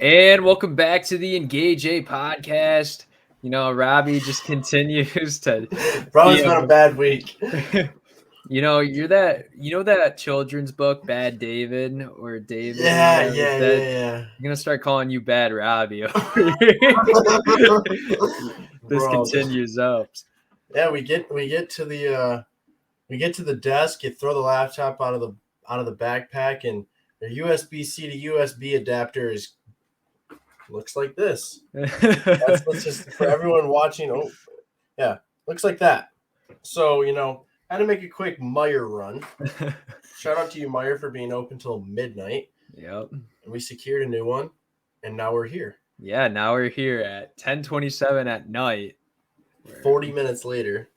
And welcome back to the Engage A podcast. Robby just continues to Bro, be it's been a bad week. that children's book, Bad David or David or Yeah, whatever. yeah, That yeah, I'm gonna start calling you Bad Robby. yeah. This Bro, continues up. yeah, we get to the desk. You throw the laptop out of the backpack, and the USB-C to USB adapter looks like this. Let's just for everyone watching. Oh, yeah, looks like that. So had to make a quick Meyer run. Shout out to you, Meyer, for being open till midnight. Yep. And we secured a new one, and now we're here. Yeah, now we're here at 10:27 at night. 40 minutes later.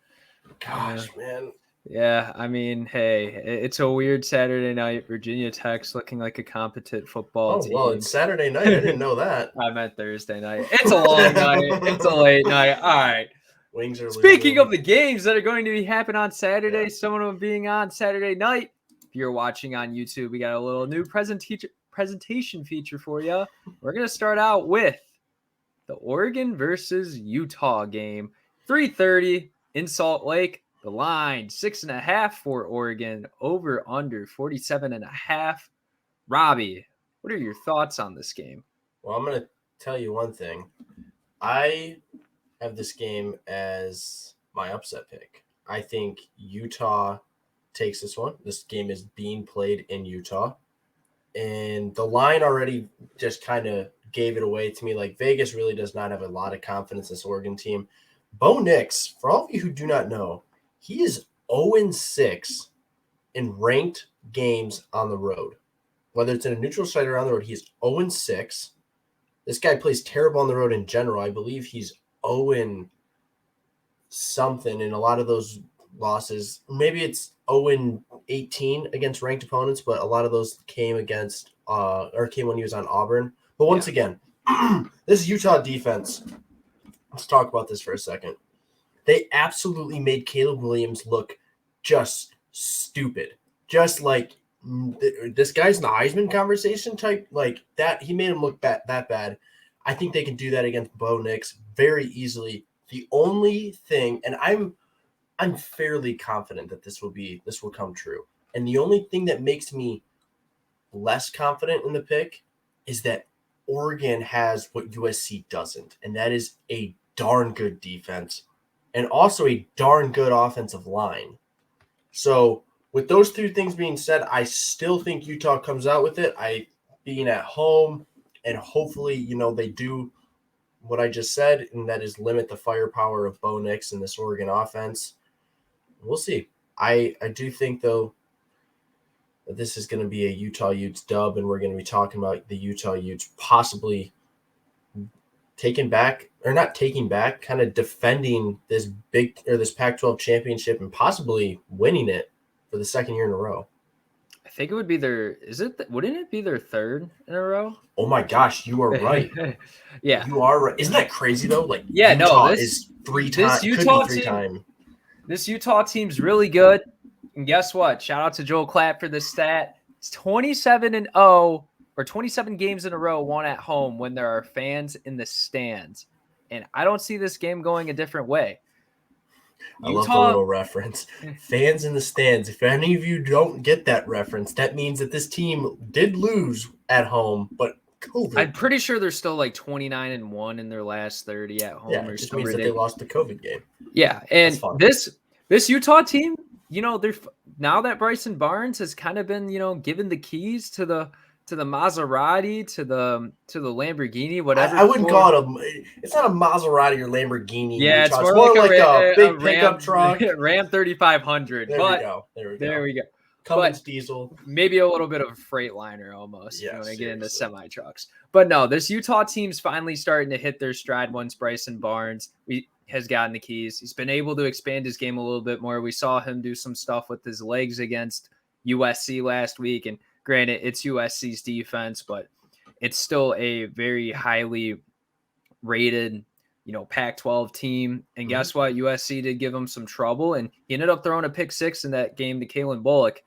Gosh, man. Yeah, I mean, hey, it's a weird Saturday night. Virginia Tech's looking like a competent football team. Well, it's Saturday night. I didn't know that. I meant Thursday night. It's a long night. It's a late night. All right. Wings are Speaking losing. of the games that are going to be happening on Saturday, some of them being on Saturday night. If you're watching on YouTube, we got a little new presentation feature for you. We're going to start out with the Oregon versus Utah game. 3:30 in Salt Lake. The line 6.5 for Oregon, over under 47.5. Robby, what are your thoughts on this game? Well, I'm going to tell you one thing. I have this game as my upset pick. I think Utah takes this one. This game is being played in Utah. And the line already just kind of gave it away to me. Like, Vegas really does not have a lot of confidence in this Oregon team. Bo Nix, for all of you who do not know, he is 0-6 in ranked games on the road. Whether it's in a neutral site or on the road, he's 0-6. This guy plays terrible on the road in general. I believe he's 0-something in a lot of those losses. Maybe it's 0-18 against ranked opponents, but a lot of those came against came when he was on Auburn. But once again, this Utah defense, let's talk about this for a second. They absolutely made Caleb Williams look just stupid. Just like this guy's in the Heisman conversation type, like that. He made him look that bad. I think they can do that against Bo Nix very easily. The only thing, and I'm fairly confident that this will come true. And the only thing that makes me less confident in the pick is that Oregon has what USC doesn't, and that is a darn good defense and also a darn good offensive line. So with those two things being said, I still think Utah comes out with it. Being at home, and hopefully, they do what I just said, and that is limit the firepower of Bo Nix in this Oregon offense. We'll see. I do think, though, that this is going to be a Utah Utes dub, and we're going to be talking about the Utah Utes possibly kind of defending this Pac-12 championship and possibly winning it for the second year in a row. I think it would be wouldn't it be their third in a row? Oh my gosh, you are right. Yeah. You are right. Isn't that crazy though? Like, yeah, Utah is three times. This Utah team's really good. And guess what? Shout out to Joel Clapp for this stat. It's 27-0 or 27 games in a row won at home when there are fans in the stands. And I don't see this game going a different way. I love the little reference. Fans in the stands. If any of you don't get that reference, that means that this team did lose at home, but COVID. I'm pretty sure they're still like 29-1 in their last 30 at home. Yeah, it just means that they lost the COVID game. Yeah, and this Utah team, they're now that Bryson Barnes has kind of been, given the keys to the Maserati, to the Lamborghini, whatever. I wouldn't call it it's not a Maserati or Lamborghini. Yeah, it's more like a big pickup truck. Ram 3500. There we go. Cummins diesel. Maybe a little bit of a Freightliner almost. Yeah, when they get into semi trucks. But no, this Utah team's finally starting to hit their stride once Bryson Barnes has gotten the keys. He's been able to expand his game a little bit more. We saw him do some stuff with his legs against USC last week, and granted, it's USC's defense, but it's still a very highly rated, Pac-12 team. And guess what? USC did give him some trouble, and he ended up throwing a pick six in that game to Kalen Bullock.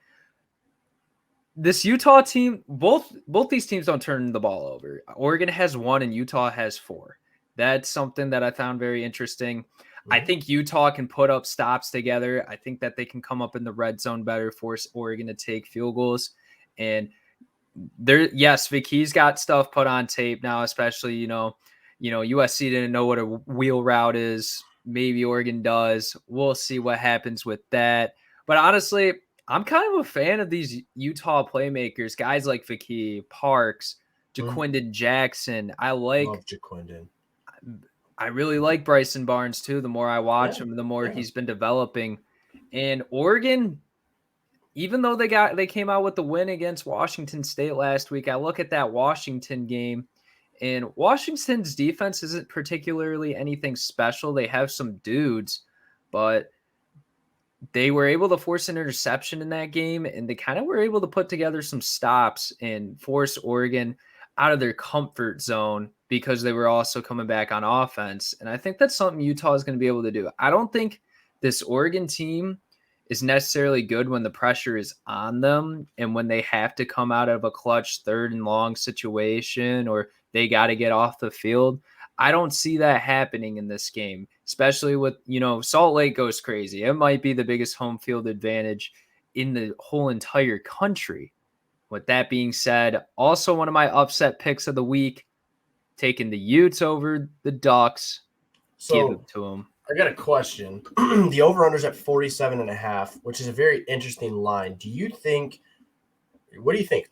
this Utah team, both these teams don't turn the ball over. Oregon has 1 and Utah has 4. That's something that I found very interesting. I think Utah can put up stops together. I think that they can come up in the red zone better, force Oregon to take field goals. And yes, Vicky's got stuff put on tape now, especially, USC didn't know what a wheel route is. Maybe Oregon does. We'll see what happens with that. But honestly, I'm kind of a fan of these Utah playmakers, guys like Vicky, Parks, Jaquindon Jackson. Love Jaquindon. I really like Bryson Barnes too. The more I watch him, the more he's been developing. And Oregon, even though they came out with the win against Washington State last week, I look at that Washington game, and Washington's defense isn't particularly anything special. They have some dudes, but they were able to force an interception in that game, and they kind of were able to put together some stops and force Oregon out of their comfort zone because they were also coming back on offense. And I think that's something Utah is going to be able to do. I don't think this Oregon team is necessarily good when the pressure is on them and when they have to come out of a clutch 3rd and long situation or they got to get off the field. I don't see that happening in this game, especially with, Salt Lake goes crazy. It might be the biggest home field advantage in the whole entire country. With that being said, also one of my upset picks of the week, taking the Utes over the Ducks. So, give it to them. I got a question. The over-under's at 47.5, which is a very interesting line. What do you think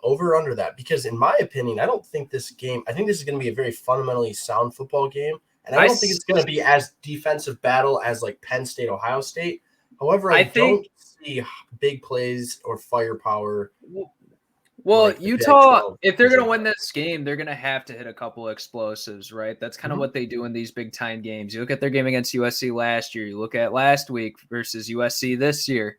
over or under that? Because in my opinion, I don't think this game, I think this is going to be a very fundamentally sound football game. And I don't think it's going to be as defensive battle as like Penn State, Ohio State. However, I don't see big plays or firepower. Well, like Utah, if they're going to win this game, they're going to have to hit a couple explosives, right? That's kind of what they do in these big time games. You look at their game against USC last year. You look at last week versus USC this year.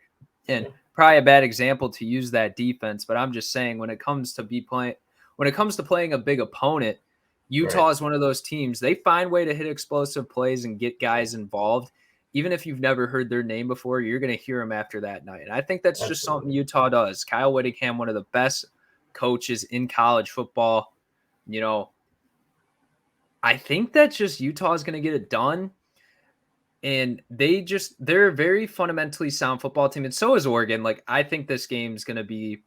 And probably a bad example to use that defense, but I'm just saying when it comes to playing a big opponent, Utah is one of those teams. They find a way to hit explosive plays and get guys involved. Even if you've never heard their name before, you're going to hear them after that night. And I think that's just something Utah does. Kyle Whittingham, one of the best coaches in college football. I think that just Utah is going to get it done. And they're a very fundamentally sound football team. And so is Oregon. Like, I think this game's going to be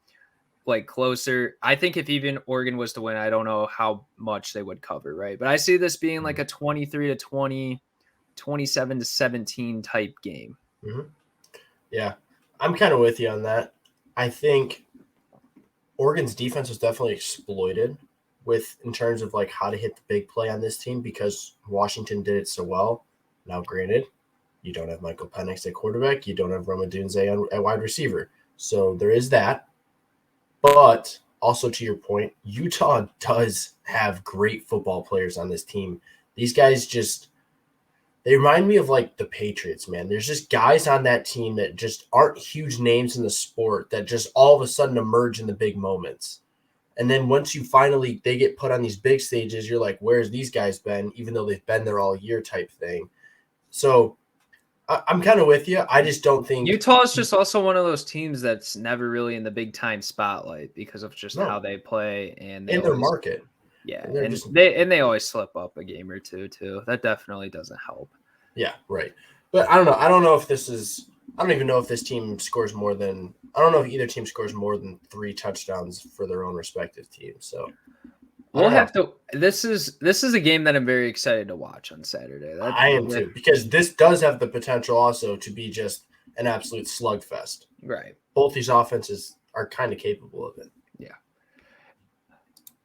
like closer. I think if even Oregon was to win, I don't know how much they would cover. Right. But I see this being like a 23-20, 27-17 type game. Yeah. I'm kind of with you on that. I think Oregon's defense was definitely exploited in terms of like how to hit the big play on this team because Washington did it so well. Now, granted, you don't have Michael Penix at quarterback. You don't have Roma Dunze at wide receiver. So there is that. But also to your point, Utah does have great football players on this team. These guys they remind me of like the Patriots, man. There's just guys on that team that just aren't huge names in the sport that just all of a sudden emerge in the big moments. And then once they get put on these big stages, you're like, where's these guys been? Even though they've been there all year type thing. So I'm kind of with you. I just don't think Utah is just also one of those teams that's never really in the big time spotlight because of just how they play and in their market. Yeah, and they always slip up a game or two too. That definitely doesn't help. Yeah, right. But I don't know. I don't even know if this team scores more than. I don't know if either team scores more than 3 touchdowns for their own respective teams. So we'll have to. This is a game that I'm very excited to watch on Saturday. I am too, because this does have the potential also to be just an absolute slugfest. Right. Both these offenses are kind of capable of it. Yeah.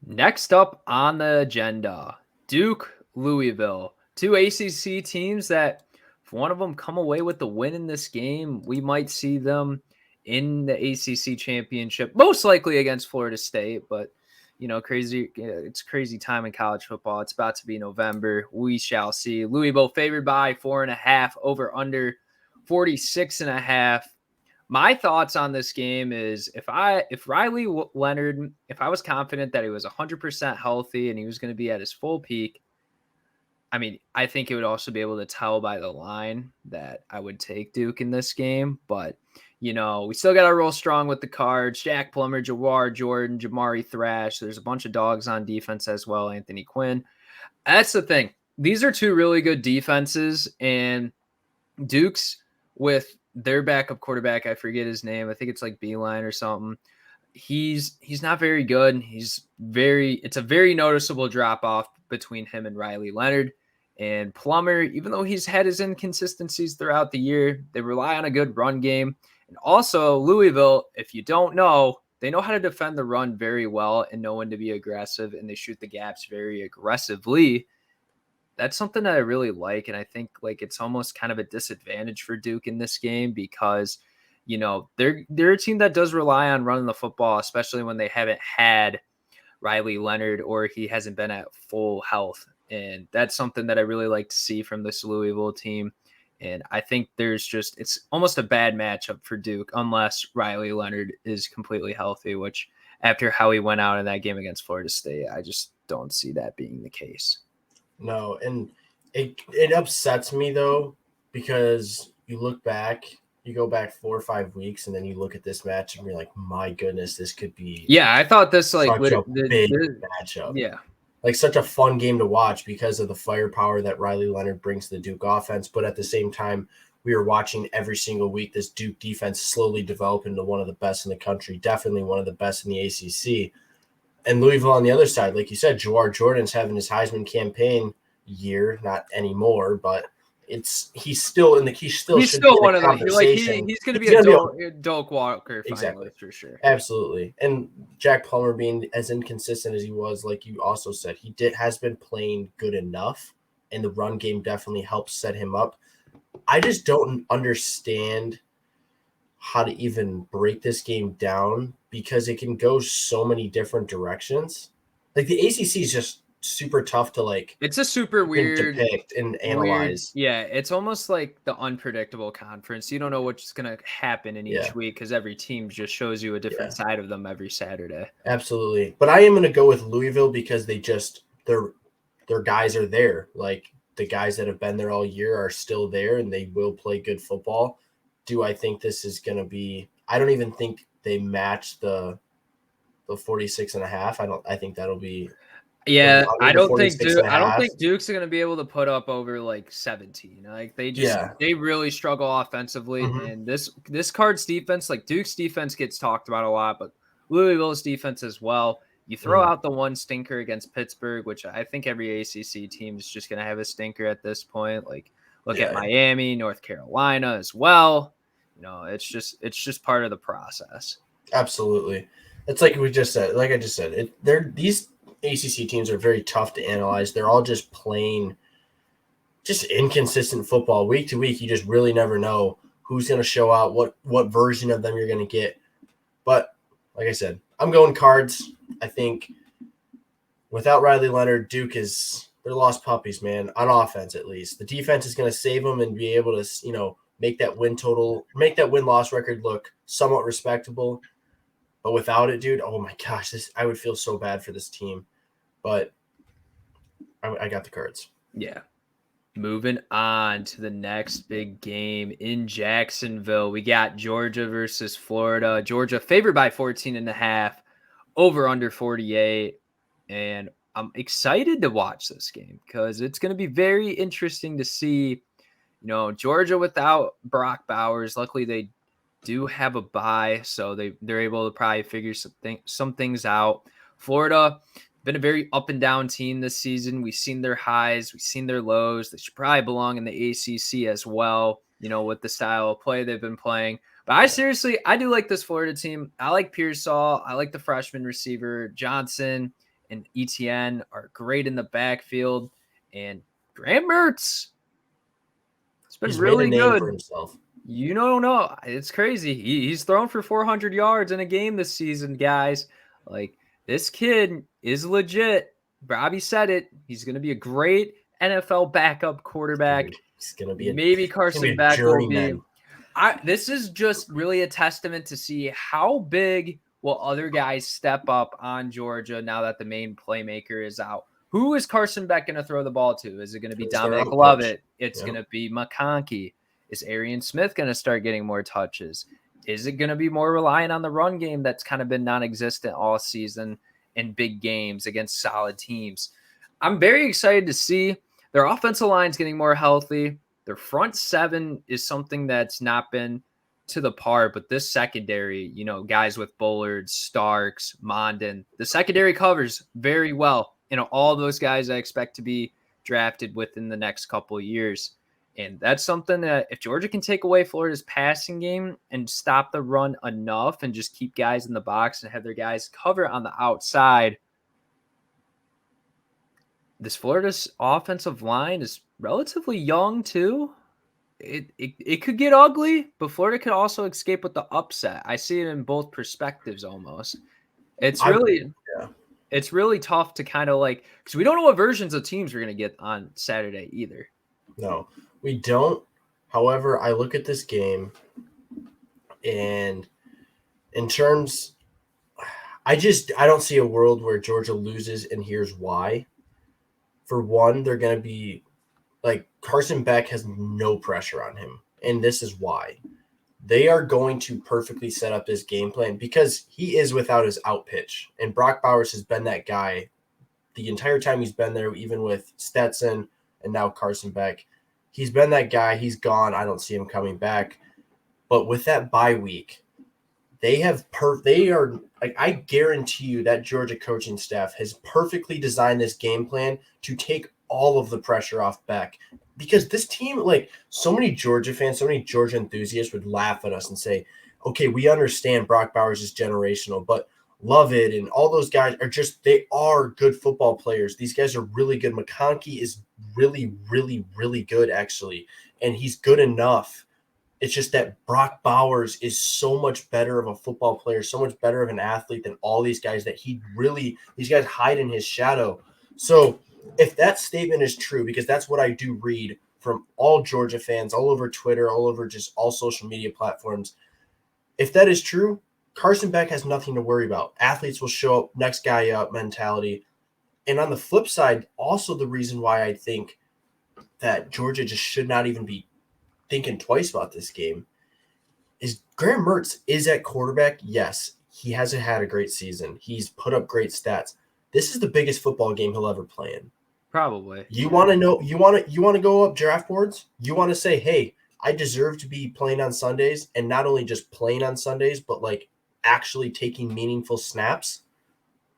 Next up on the agenda, Duke, Louisville, 2 ACC teams that if one of them come away with the win in this game, we might see them in the ACC championship, most likely against Florida State, but it's crazy time in college football. It's about to be November. We shall see. Louisville favored by 4.5, over under 46.5. My thoughts on this game is if Riley Leonard, if I was confident that he was 100% healthy and he was going to be at his full peak, I mean, I think it would also be able to tell by the line that I would take Duke in this game. But, We still got to roll strong with the Cards. Jack Plummer, Jawar Jordan, Jamari Thrash. There's a bunch of dogs on defense as well. Anthony Quinn. That's the thing. These are two really good defenses, and Duke's with their backup quarterback. I forget his name. I think it's like Beeline or something. He's not very good. It's a very noticeable drop off between him and Riley Leonard. And Plummer, even though he's had his inconsistencies throughout the year, they rely on a good run game. And also Louisville, if you don't know, they know how to defend the run very well and know when to be aggressive, and they shoot the gaps very aggressively. That's something that I really like. And I think like it's almost kind of a disadvantage for Duke in this game because, they're a team that does rely on running the football, especially when they haven't had Riley Leonard or he hasn't been at full health. And that's something that I really like to see from this Louisville team. And I think it's almost a bad matchup for Duke unless Riley Leonard is completely healthy, which after how he went out in that game against Florida State, I just don't see that being the case. No, and it upsets me though, because you go back 4 or 5 weeks, and then you look at this match and you're like, my goodness, this could be I thought this big matchup. Yeah. Like such a fun game to watch because of the firepower that Riley Leonard brings to the Duke offense. But at the same time, we were watching every single week this Duke defense slowly develop into one of the best in the country, definitely one of the best in the ACC. And Louisville on the other side, like you said, Jawar Jordan's having his Heisman campaign year, not anymore, but he's still one of the he's still he's going to be a Doak Walker finalist exactly for sure. Absolutely. And Jack Plummer being as inconsistent as he was, like you also said, has been playing good enough, and the run game definitely helps set him up. I just don't understand how to even break this game down because it can go so many different directions. Like the ACC is just super tough to it's a super weird depict and analyze. It's almost like the unpredictable conference. You don't know what's going to happen in each week because every team just shows you a different side of them every Saturday. Absolutely. But I am going to go with Louisville because their guys are there. Like the guys that have been there all year are still there and they will play good football. Do I think this is going to be – I don't even think they match the 46.5. I think that'll be – yeah, I don't think Duke's going to be able to put up over 17. Like they really struggle offensively, and this Cards defense, like Duke's defense gets talked about a lot, but Louisville's defense as well. You throw out the one stinker against Pittsburgh, which I think every ACC team is just going to have a stinker at this point. Like look at Miami, North Carolina as well. It's just part of the process. Absolutely, it's like we just said. Like I just said, these ACC teams are very tough to analyze. They're all just playing just inconsistent football week to week. You just really never know who's going to show out, what version of them you're going to get. But like I said, I'm going Cards. I think without Riley Leonard, Duke they're lost puppies, man, on offense at least. The defense is going to save them and be able to, make that win-loss record look somewhat respectable. But without it, dude, oh my gosh, I would feel so bad for this team. But I got the Cards. Yeah. Moving on to the next big game in Jacksonville. We got Georgia versus Florida. Georgia favored by 14.5, over under 48. And I'm excited to watch this game because it's going to be very interesting to see, Georgia without Brock Bowers. Luckily, they do have a bye, so they're able to probably figure some things out. Florida been a very up and down team this season. We've seen their highs, we've seen their lows. They should probably belong in the ACC as well, with the style of play they've been playing. But I do like this Florida team. I like Pearsall. I like the freshman receiver. Johnson and Etienne are great in the backfield. And Graham Mertz, it's been really good. For himself. No, it's crazy. He's thrown for 400 yards in a game this season, guys. Like, this kid is legit. Robby said it. He's going to be a great NFL backup quarterback. He's going to be maybe Carson Beck will be. This is just really a testament to see how big will other guys step up on Georgia now that the main playmaker is out. Who is Carson Beck going to throw the ball to? Is it going to be Dominic Lovett? It's going to be McConkey. Is Arian Smith going to start getting more touches? Is it going to be more reliant on the run game that's kind of been non-existent all season in big games against solid teams? I'm very excited to see their offensive line's getting more healthy. Their front seven is something that's not been to the par, but this secondary, guys with Bullard, Starks, Mondin, the secondary covers very well. All those guys I expect to be drafted within the next couple of years. And that's something that if Georgia can take away Florida's passing game and stop the run enough and just keep guys in the box and have their guys cover on the outside, this Florida's offensive line is relatively young too. It could get ugly, but Florida could also escape with the upset. I see it in both perspectives almost. It's really tough to kind of because we don't know what versions of teams we're going to get on Saturday either. No, we don't. However, I look at this game and in terms, I don't see a world where Georgia loses, and here's why. For one, they're going to be Carson Beck has no pressure on him, and this is why. They are going to perfectly set up this game plan because he is without his out pitch, and Brock Bowers has been that guy the entire time he's been there, even with Stetson and now Carson Beck. He's been that guy. He's gone. I don't see him coming back. But with that bye week, I guarantee you that Georgia coaching staff has perfectly designed this game plan to take all of the pressure off Beck. Because this team, so many Georgia fans, so many Georgia enthusiasts would laugh at us and say, okay, we understand Brock Bowers is generational, but Lovett and all those guys they are good football players. These guys are really good. McConkey is really, really, really good, actually, and he's good enough. It's just that Brock Bowers is so much better of a football player, so much better of an athlete than all these guys that these guys hide in his shadow. So if that statement is true, because that's what I do read from all Georgia fans, all over Twitter, all over just all social media platforms, if that is true, Carson Beck has nothing to worry about. Athletes will show up, next guy up mentality. And on the flip side, also the reason why I think that Georgia just should not even be thinking twice about this game is Graham Mertz is at quarterback. Yes, he hasn't had a great season. He's put up great stats. This is the biggest football game he'll ever play in. Probably. You want to know, you want to go up draft boards? You want to say, hey, I deserve to be playing on Sundays, and not only just playing on Sundays, but actually taking meaningful snaps.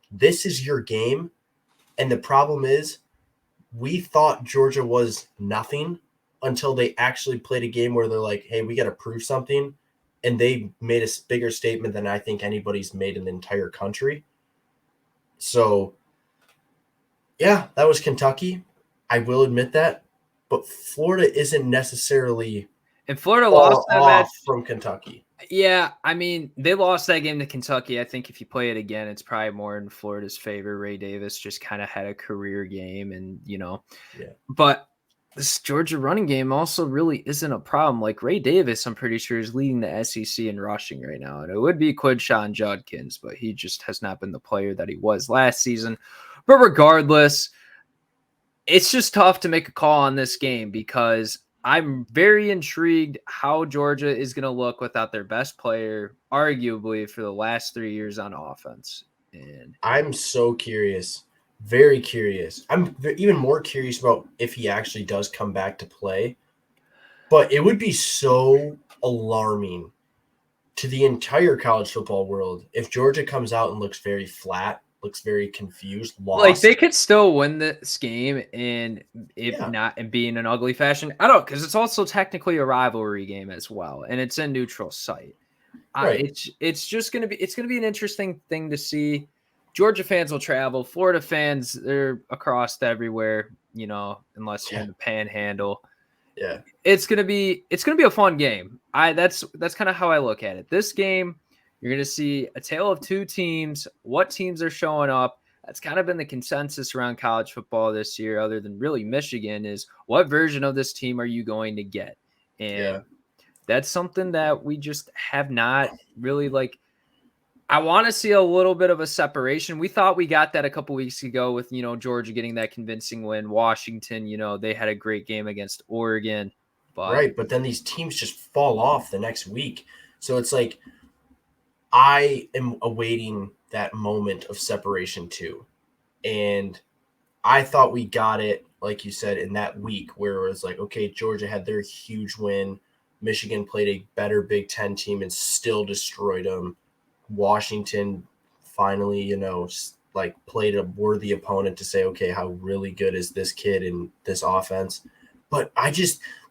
This is your game. And the problem is we thought Georgia was nothing until they actually played a game where they're like, hey, we got to prove something. And they made a bigger statement than I think anybody's made in the entire country. So, yeah, that was Kentucky. I will admit that. But Florida isn't necessarily and Florida lost that match from Kentucky. Yeah, I mean, they lost that game to Kentucky. I think if you play it again, it's probably more in Florida's favor. Ray Davis just kind of had a career game and, But this Georgia running game also really isn't a problem. Ray Davis, I'm pretty sure, is leading the SEC in rushing right now. And it would be Quinshon Judkins, but he just has not been the player that he was last season. But regardless, it's just tough to make a call on this game because I'm very intrigued how Georgia is going to look without their best player, arguably, for the last 3 years on offense. And I'm so curious, very curious. I'm even more curious about if he actually does come back to play. But it would be so alarming to the entire college football world if Georgia comes out and looks very flat, looks very confused, lost. They could still win this game and not and be in an ugly fashion. I don't, because it's also technically a rivalry game as well, and it's a neutral site. Right. It's going to be an interesting thing to see. Georgia fans will travel. Florida fans, they're across everywhere, unless you're in the Panhandle. Yeah, it's gonna be a fun game. That's kind of how I look at it. This game, you're gonna see a tale of two teams. What teams are showing up? That's kind of been the consensus around college football this year, other than really Michigan, is what version of this team are you going to get? And that's something that we just have not really I want to see a little bit of a separation. We thought we got that a couple weeks ago with, Georgia getting that convincing win. Washington, they had a great game against Oregon. But then these teams just fall off the next week. So it's like I am awaiting that moment of separation too. And I thought we got it, like you said, in that week where it was like, okay, Georgia had their huge win. Michigan played a better Big Ten team and still destroyed them. Washington finally, like played a worthy opponent to say, okay, how really good is this kid in this offense? But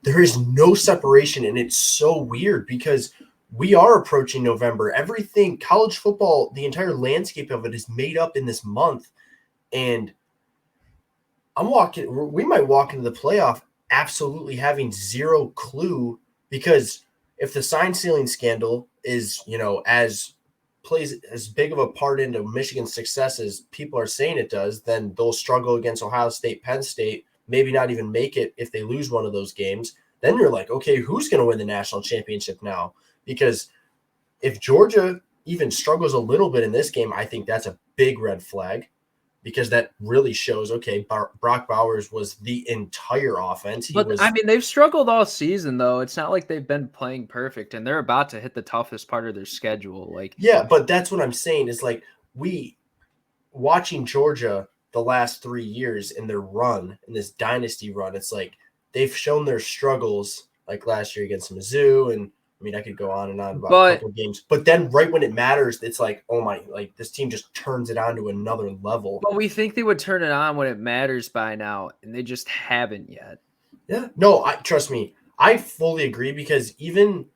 there is no separation, and it's so weird because we are approaching November. Everything, college football, the entire landscape of it is made up in this month. And we might walk into the playoff absolutely having zero clue, because if the sign stealing scandal is, as plays as big of a part into Michigan's success as people are saying it does, then they'll struggle against Ohio State, Penn State, maybe not even make it if they lose one of those games. Then you're like, okay, who's going to win the national championship now? Because if Georgia even struggles a little bit in this game, I think that's a big red flag, because that really shows, okay, Brock Bowers was the entire offense. They've struggled all season, though. It's not like they've been playing perfect, and they're about to hit the toughest part of their schedule. Yeah, but that's what I'm saying is like watching Georgia the last 3 years in their run, in this dynasty run, it's like they've shown their struggles, like last year against Mizzou, and I mean, I could go on and on about a couple of games, but then right when it matters, it's like, oh my, like this team just turns it on to another level. But we think they would turn it on when it matters by now, and they just haven't yet. Yeah, no, trust me, I fully agree, because even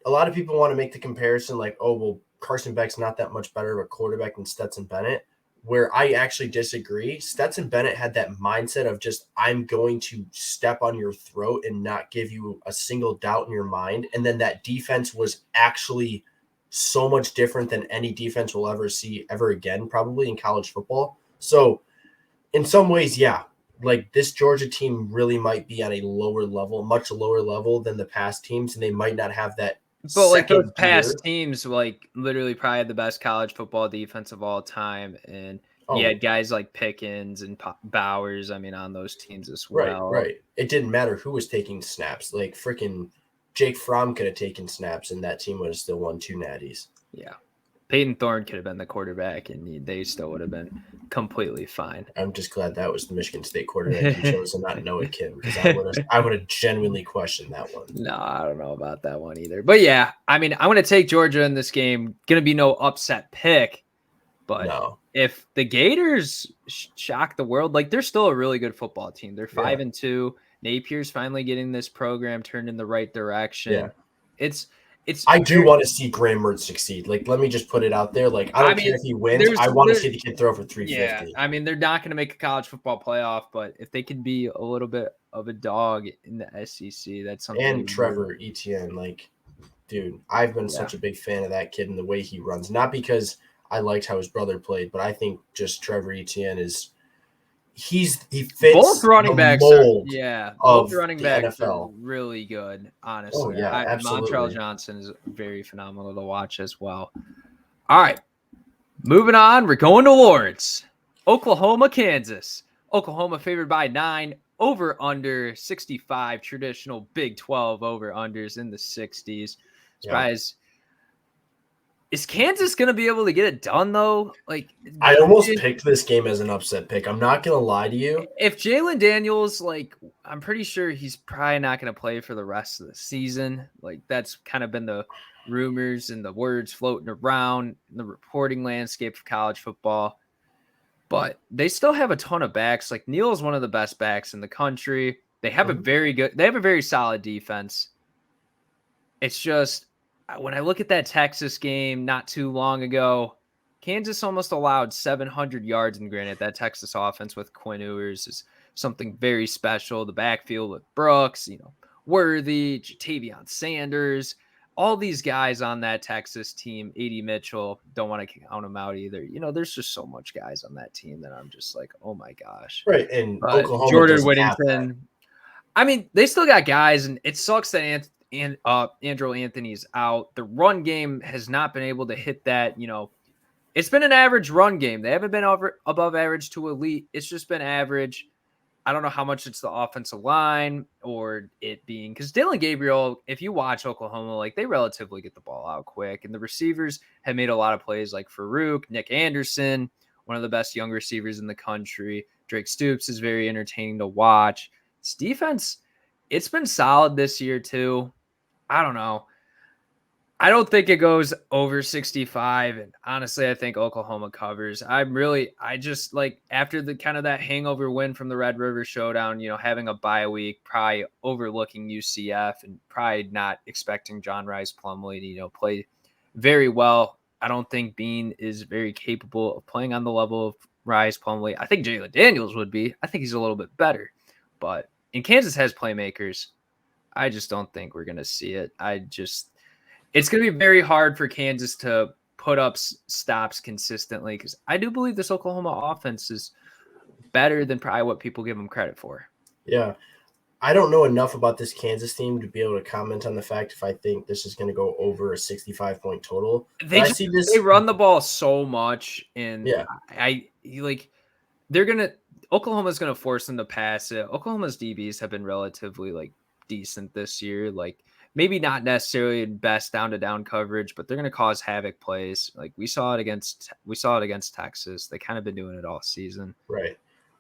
a lot of people want to make the comparison like, oh, well, Carson Beck's not that much better of a quarterback than Stetson Bennett, where I actually disagree. Stetson Bennett had that mindset of just, I'm going to step on your throat and not give you a single doubt in your mind. And then that defense was actually so much different than any defense we'll ever see ever again, probably in college football. So in some ways, yeah, like this Georgia team really might be on a lower level, much lower level than the past teams, and they might not have that. But like those past teams, like literally probably had the best college football defense of all time, and you had guys like Pickens and Bowers, on those teams as well. Right. It didn't matter who was taking snaps. Like freaking Jake Fromm could have taken snaps, and that team would have still won 2 natties. Yeah. Peyton Thorne could have been the quarterback, and they still would have been completely fine. I'm just glad that was the Michigan State quarterback you chose and not Noah Kim, because I would have genuinely questioned that one. No, I don't know about that one either. But yeah, I'm going to take Georgia in this game. Going to be no upset pick. But if the Gators shock the world, like they're still a really good football team. They're 5-2. Napier's finally getting this program turned in the right direction. Yeah. I do want to see Graham Mertz succeed. Like, let me just put it out there. Like, I don't care if he wins. I want to see the kid throw for 350. Yeah, they're not going to make a college football playoff, but if they could be a little bit of a dog in the SEC, that's something. And Trevor Etienne, like, dude, I've been such a big fan of that kid and the way he runs. Not because I liked how his brother played, but I think just Trevor Etienne he fits both running backs. Both running backs NFL. Are really good, honestly. Oh, yeah, absolutely. Montrell Johnson is very phenomenal to watch as well. All right, moving on. We're going to Lawrence, Oklahoma, Kansas. Oklahoma favored by 9, over under 65. Traditional Big 12 over unders in the 60s. Surprise. Is Kansas going to be able to get it done, though? Like, I almost picked this game as an upset pick. I'm not going to lie to you. If Jalen Daniels, I'm pretty sure he's probably not going to play for the rest of the season. Like, that's kind of been the rumors and the words floating around in the reporting landscape of college football. But they still have a ton of backs. Like, Neal is one of the best backs in the country. They have a very solid defense. It's just, when I look at that Texas game not too long ago, Kansas almost allowed 700 yards. And granted, that Texas offense with Quinn Ewers is something very special. The backfield with Brooks, Worthy, Jatavion Sanders, all these guys on that Texas team, A.D. Mitchell, don't want to count them out either. There's just so much guys on that team that I'm just like, oh my gosh. Right, and Oklahoma Jordan Whittington. They still got guys, and it sucks that Andrew Anthony's out. The run game has not been able to hit that, it's been an average run game. They haven't been above average to elite. It's just been average. I don't know how much it's the offensive line or it being because Dillon Gabriel, if you watch Oklahoma, like they relatively get the ball out quick, and the receivers have made a lot of plays like Farouk, Nick Anderson, one of the best young receivers in the country. Drake Stoops is very entertaining to watch. This defense, it's been solid this year too. I don't know. I don't think it goes over 65. And honestly, I think Oklahoma covers. I just like after the kind of that hangover win from the Red River Showdown, having a bye week, probably overlooking UCF and probably not expecting John Rice Plumlee to, play very well. I don't think Bean is very capable of playing on the level of Rice Plumlee. I think Jalen Daniels would be. I think he's a little bit better. But Kansas has playmakers. I just don't think we're going to see it. It's going to be very hard for Kansas to put up stops consistently because I do believe this Oklahoma offense is better than probably what people give them credit for. Yeah. I don't know enough about this Kansas team to be able to comment on the fact if I think this is going to go over a 65-point total. They run the ball so much, and Oklahoma's going to force them to pass it. Oklahoma's DBs have been relatively decent this year. Maybe not necessarily best down-to-down coverage, but they're going to cause havoc plays. We saw it against Texas. They kind of been doing it all season. Right.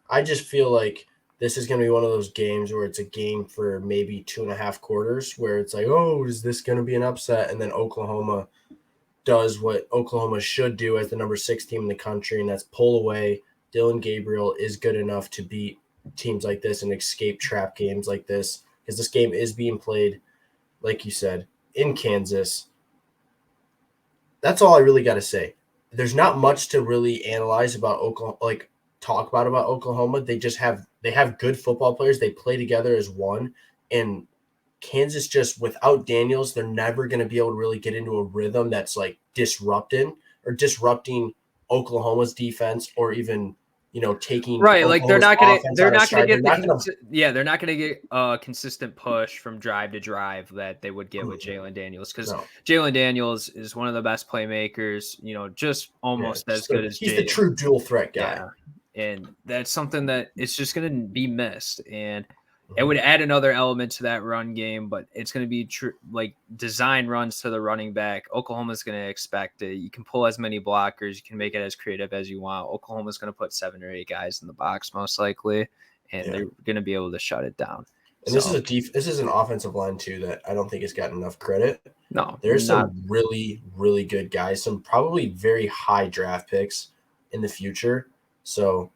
I just feel like this is going to be one of those games where it's a game for maybe 2.5 quarters where it's like, oh, is this going to be an upset? And then Oklahoma does what Oklahoma should do as the number 6 team in the country, and that's pull away. Dillon Gabriel is good enough to beat teams like this and escape trap games like this because this game is being played, like you said, in Kansas. That's all I really got to say. There's not much to really analyze about Oklahoma, talk about Oklahoma. They have good football players. They play together as one. And Kansas just, without Daniels, they're never going to be able to really get into a rhythm that's disrupting Oklahoma's defense or even taking they're not going to get a consistent push from drive to drive that they would get with Jalen Daniels because Jalen Daniels is one of the best playmakers, just almost as good as he's the true dual threat guy. Yeah. And that's something that it's just going to be missed. And it would add another element to that run game, but it's going to be design runs to the running back. Oklahoma's going to expect it. You can pull as many blockers. You can make it as creative as you want. Oklahoma's going to put 7 or 8 guys in the box most likely, and they're going to be able to shut it down. And this is an offensive line too that I don't think has gotten enough credit. No, there's some really, really good guys, some probably very high draft picks in the future. So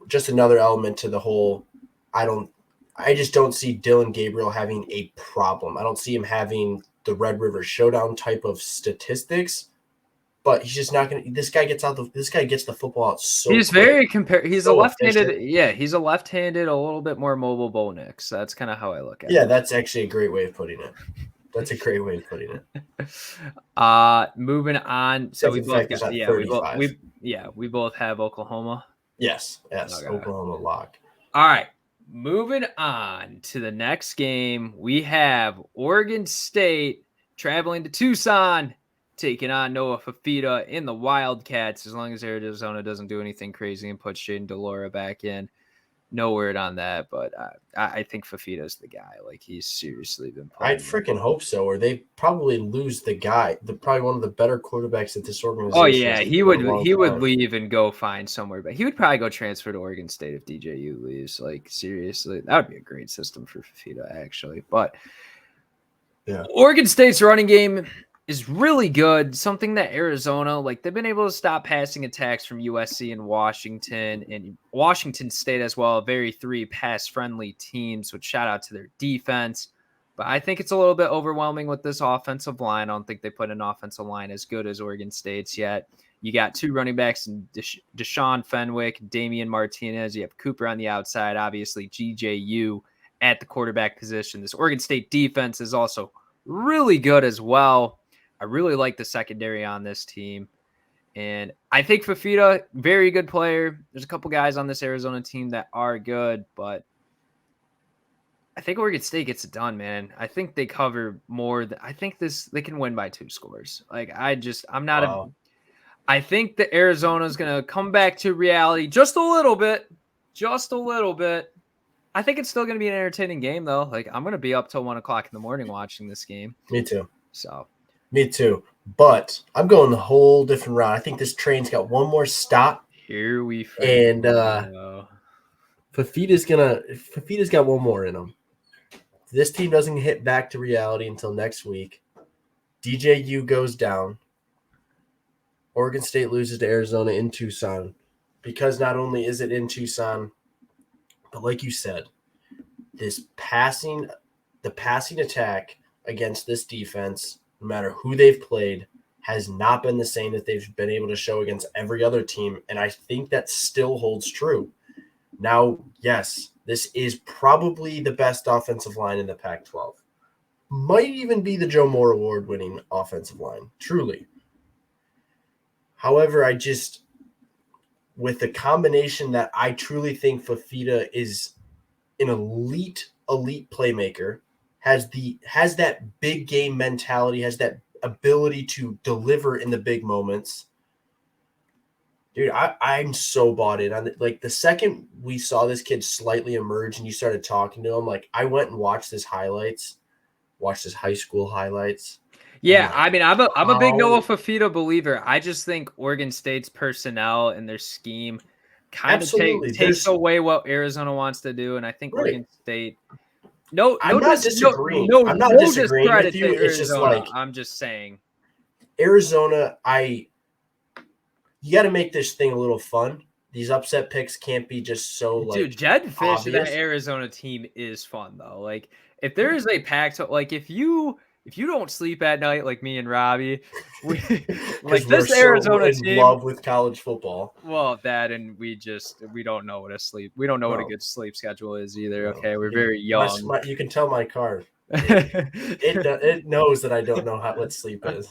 just another element to the whole, I just don't see Dillon Gabriel having a problem. I don't see him having the Red River Showdown type of statistics, but he's just not going to. This guy gets the football out so. He's quick. He's a left-handed. Efficient. Yeah, he's a left-handed, a little bit more mobile Bo Nix. That's kind of how I look at it. Yeah, that's actually a great way of putting it. That's a great way of putting it. Moving on. So we both have Oklahoma. Yes, okay. Oklahoma lock. All right. Moving on to the next game, we have Oregon State traveling to Tucson, taking on Noah Fafita in the Wildcats. As long as Arizona doesn't do anything crazy and puts Jaden DeLora back in, no word on that. But I think Fafita's the guy. He's seriously been playing. I'd freaking hope so, or they probably lose the guy, probably one of the better quarterbacks at this organization. Oh yeah, he would leave and go find somewhere, but he would probably go transfer to Oregon State if DJU leaves. Seriously, that would be a great system for Fafita actually. But yeah, Oregon State's running game is really good. Something that Arizona, they've been able to stop passing attacks from USC and Washington State as well. Very 3 pass-friendly teams, which shout out to their defense. But I think it's a little bit overwhelming with this offensive line. I don't think they put an offensive line as good as Oregon State's yet. You got 2 running backs in Deshaun Fenwick, Damian Martinez. You have Cooper on the outside, obviously GJU at the quarterback position. This Oregon State defense is also really good as well. I really like the secondary on this team. And I think Fafita, very good player. There's a couple guys on this Arizona team that are good, but I think Oregon State gets it done, man. I think they cover more. I think they can win by 2 scores. I think that Arizona is going to come back to reality just a little bit. I think it's still going to be an entertaining game, though. Like, I'm going to be up till 1 o'clock in the morning watching this game. Me too. So, me too. But I'm going the whole different route. I think this train's got one more stop. Here we and go. Fafita's got one more in him. This team doesn't hit back to reality until next week. DJU goes down. Oregon State loses to Arizona in Tucson, because not only is it in Tucson, but like you said, the passing attack against this defense, no matter who they've played, has not been the same that they've been able to show against every other team, and I think that still holds true. Now, yes, this is probably the best offensive line in the Pac-12. Might even be the Joe Moore Award-winning offensive line, truly. However, with the combination that I truly think Fafita is an elite playmaker, has that big game mentality, has that ability to deliver in the big moments. Dude, I'm so bought in on it. Like, the second we saw this kid slightly emerge and you started talking to him, like, I went and watched his high school highlights. Yeah, I mean, I'm a big Noah Fafita believer. I just think Oregon State's personnel and their scheme kind of takes away what Arizona wants to do, and I think Oregon State. I'm not disagreeing with you. It's just like, I'm just saying, Arizona. You got to make this thing a little fun. These upset picks can't be just so like. Dude, Jed Fish, that Arizona team is fun though. Like, if there is a Pac-12, like if you don't sleep at night like me and Robby, like this Arizona team, in love with college football. Well, that, and we don't know what what a good sleep schedule is either. Okay, we're very young. You can tell my car. It knows that I don't know what sleep is.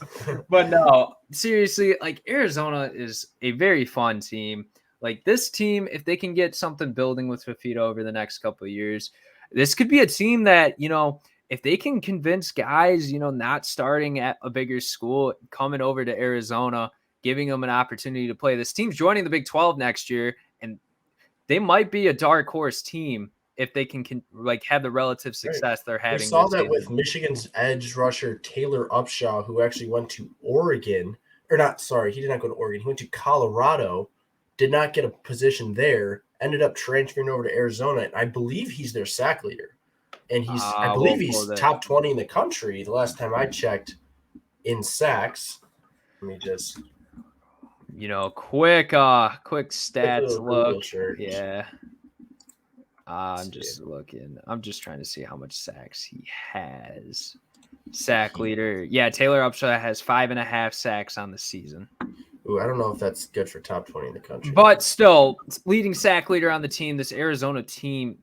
But no, seriously, like, Arizona is a very fun team. Like, this team, if they can get something building with Fafita over the next couple of years, this could be a team that, if they can convince guys, not starting at a bigger school, coming over to Arizona, giving them an opportunity to play. This team's joining the Big 12 next year, and they might be a dark horse team if they can have the relative success they're having. We saw that with Michigan's edge rusher Taylor Upshaw, who actually went to Oregon. Or not, sorry, he did not go to Oregon. He went to Colorado, did not get a position there, ended up transferring over to Arizona, and I believe he's their sack leader. And I believe he's top 20 in the country the last time I checked in sacks. Let me just quick stats look. Yeah. I'm just looking. I'm just trying to see how much sacks he has. Sack leader. Yeah, Taylor Upshaw has 5.5 sacks on the season. Ooh, I don't know if that's good for top 20 in the country. But still, leading sack leader on the team, this Arizona team,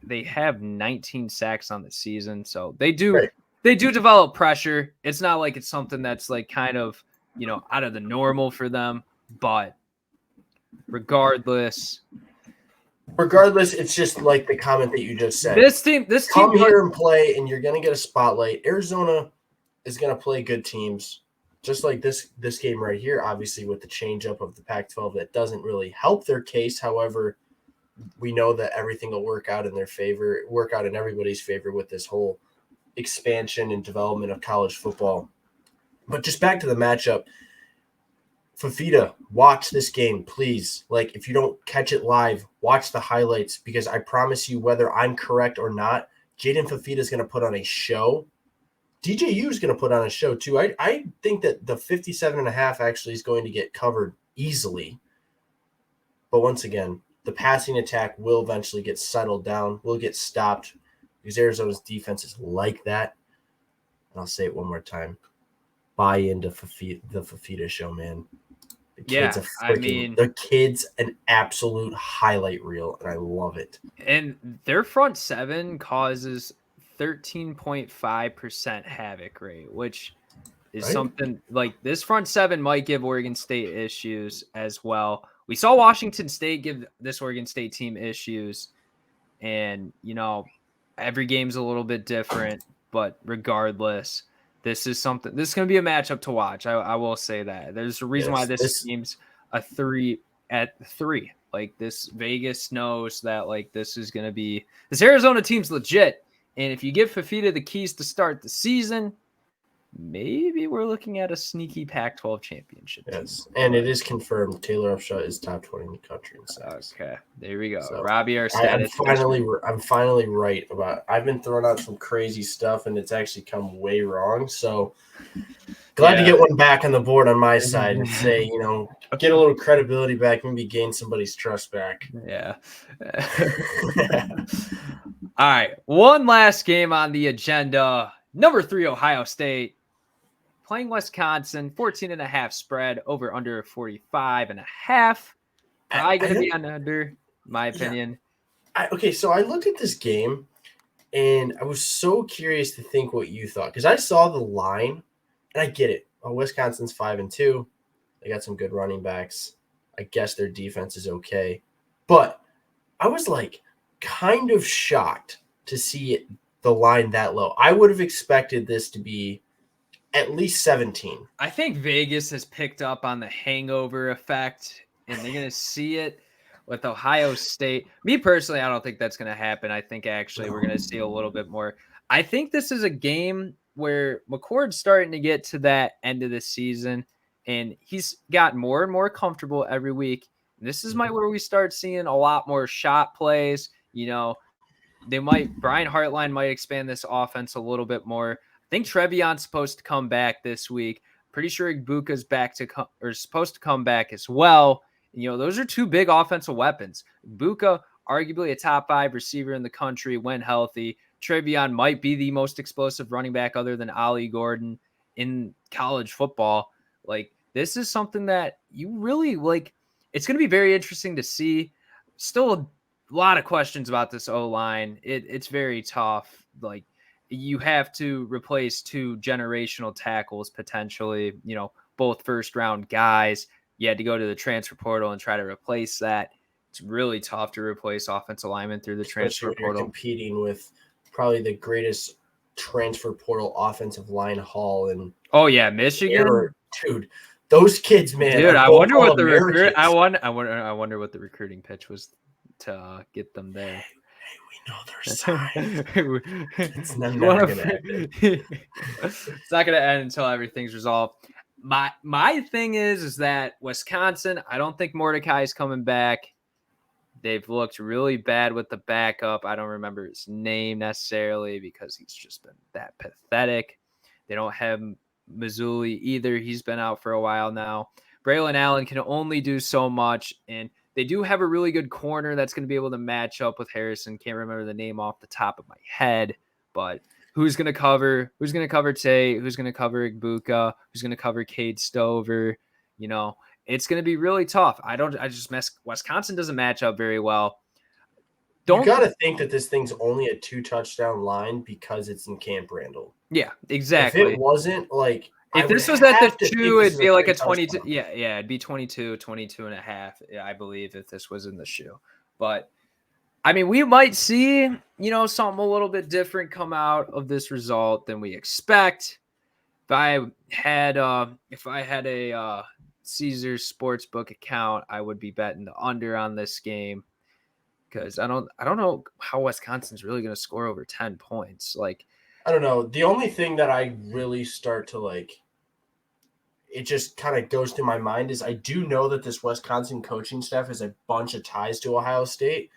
they have 19 sacks on the season. So they do develop pressure. It's not like it's something that's like kind of, out of the normal for them. But regardless, it's just like the comment that you just said. This team come here and play, and you're going to get a spotlight. Arizona is going to play good teams, just like this game right here. Obviously, with the changeup of the Pac-12, that doesn't really help their case. However, we know that everything will work out in their favor, work out in everybody's favor with this whole expansion and development of college football. But just back to the matchup. Fafita, watch this game, please. Like, if you don't catch it live, watch the highlights, because I promise you, whether I'm correct or not, Jaden Fafita is going to put on a show. DJU is going to put on a show too. I think that the 57.5 actually is going to get covered easily. But once again, the passing attack will eventually get settled down, will get stopped, because Arizona's defense is like that. And I'll say it one more time. Buy into the Fafita show, man. The kid's an absolute highlight reel, and I love it. And their front seven causes 13.5% havoc rate, which is something like this front seven might give Oregon State issues as well. We saw Washington State give this Oregon State team issues, and every game's a little bit different, but regardless, this is going to be a matchup to watch. I will say that there's a reason why this team's a 3 at 3 Like this Vegas knows that like this Arizona team's legit. And if you give Fafita the keys to start the season, maybe we're looking at a sneaky Pac-12 championship. Yes, and it is confirmed Taylor Upshot is top 20 in the country in sacks. Okay, there we go. So, Robby, our I'm finally right about. I've been throwing out some crazy stuff, and it's actually come way wrong. So glad to get one back on the board on my side and say, get a little credibility back, maybe gain somebody's trust back. Yeah. All right, one last game on the agenda. Number 3, Ohio State. Playing Wisconsin, 14.5 spread, over under 45.5. Probably going to be on under, my opinion. Okay, so I looked at this game, and I was so curious to think what you thought. Because I saw the line, and I get it. Oh, Wisconsin's 5-2. They got some good running backs. I guess their defense is okay. But I was, kind of shocked to see the line that low. I would have expected this to be at least 17. I think Vegas has picked up on the hangover effect, and they're going to see it with Ohio State. Me personally, I don't think that's going to happen. I think actually we're going to see a little bit more. I think this is a game where McCord's starting to get to that end of the season, and he's got more and more comfortable every week. And this is where we start seeing a lot more shot plays. Brian Hartline might expand this offense a little bit more. I think Trevion's supposed to come back this week. Pretty sure Igbuka's supposed to come back as well. And, those are 2 big offensive weapons. Igbuka, arguably a top 5 receiver in the country when healthy. Trevion might be the most explosive running back other than Ollie Gordon in college football. This is something that you really it's going to be very interesting to see. Still a lot of questions about this O-line. It's very tough. You have to replace 2 generational tackles potentially, both first-round guys. You had to go to the transfer portal and try to replace that. It's really tough to replace offensive linemen through the transfer portal. You're competing with probably the greatest transfer portal offensive line haul in Michigan. Dude, those kids, man. Dude, I wonder what I wonder what the recruiting pitch was to get them there. Hey, we know their side. It's not going to end. It's not going to end until everything's resolved. My thing is that Wisconsin, I don't think Mordecai is coming back. They've looked really bad with the backup. I don't remember his name necessarily because he's just been that pathetic. They don't have Mazzulli either. He's been out for a while now. Braylon Allen can only do so much, and they do have a really good corner that's going to be able to match up with Harrison. Can't remember the name off the top of my head, but who's going to cover? Who's going to cover Tate? Who's going to cover Igbuka? Who's going to cover Cade Stover? It's going to be really tough. Wisconsin doesn't match up very well. You got to think that this thing's only a 2-touchdown line because it's in Camp Randall. Yeah, exactly. If it wasn't if this was at the 2, it'd be like a 22. Yeah, it'd be 22 and a half, I believe, if this was in the shoe. But we might see, something a little bit different come out of this result than we expect. If I had a Caesars Sportsbook account, I would be betting the under on this game because I don't know how Wisconsin's really going to score over 10 points. I don't know. The only thing that I really start to it just kind of goes through my mind is I do know that this Wisconsin coaching staff has a bunch of ties to Ohio State.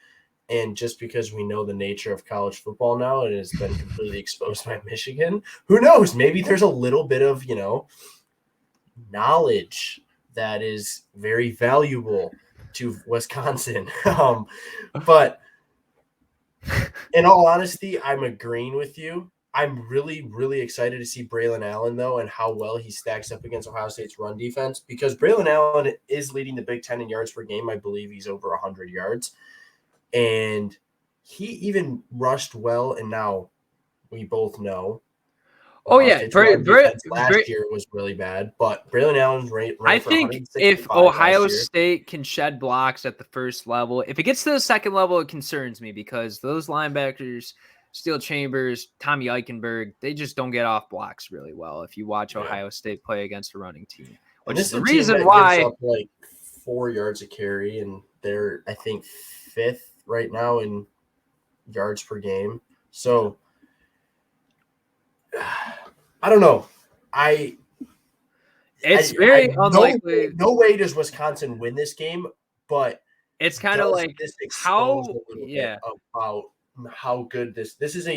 And just because we know the nature of college football now, and it's been completely exposed by Michigan, who knows? Maybe there's a little bit of, knowledge that is very valuable to Wisconsin. But in all honesty, I'm agreeing with you. I'm really, really excited to see Braylon Allen, though, and how well he stacks up against Ohio State's run defense, because Braylon Allen is leading the Big Ten in yards per game. I believe he's over 100 yards. And he even rushed well, and now we both know. Last year was really bad, but Braylon Allen's rate. I think if Ohio State can shed blocks at the first level, if it gets to the second level, it concerns me because those linebackers, Steele Chambers, Tommy Eichenberg, they just don't get off blocks really well if you watch Ohio State play against a running team. Which is the reason why 4 yards a carry, and they're, I think, 5th right now in yards per game. So I don't know. It's very unlikely. No way does Wisconsin win this game, but it's kind of like this expose how, a little yeah. bit about how good this is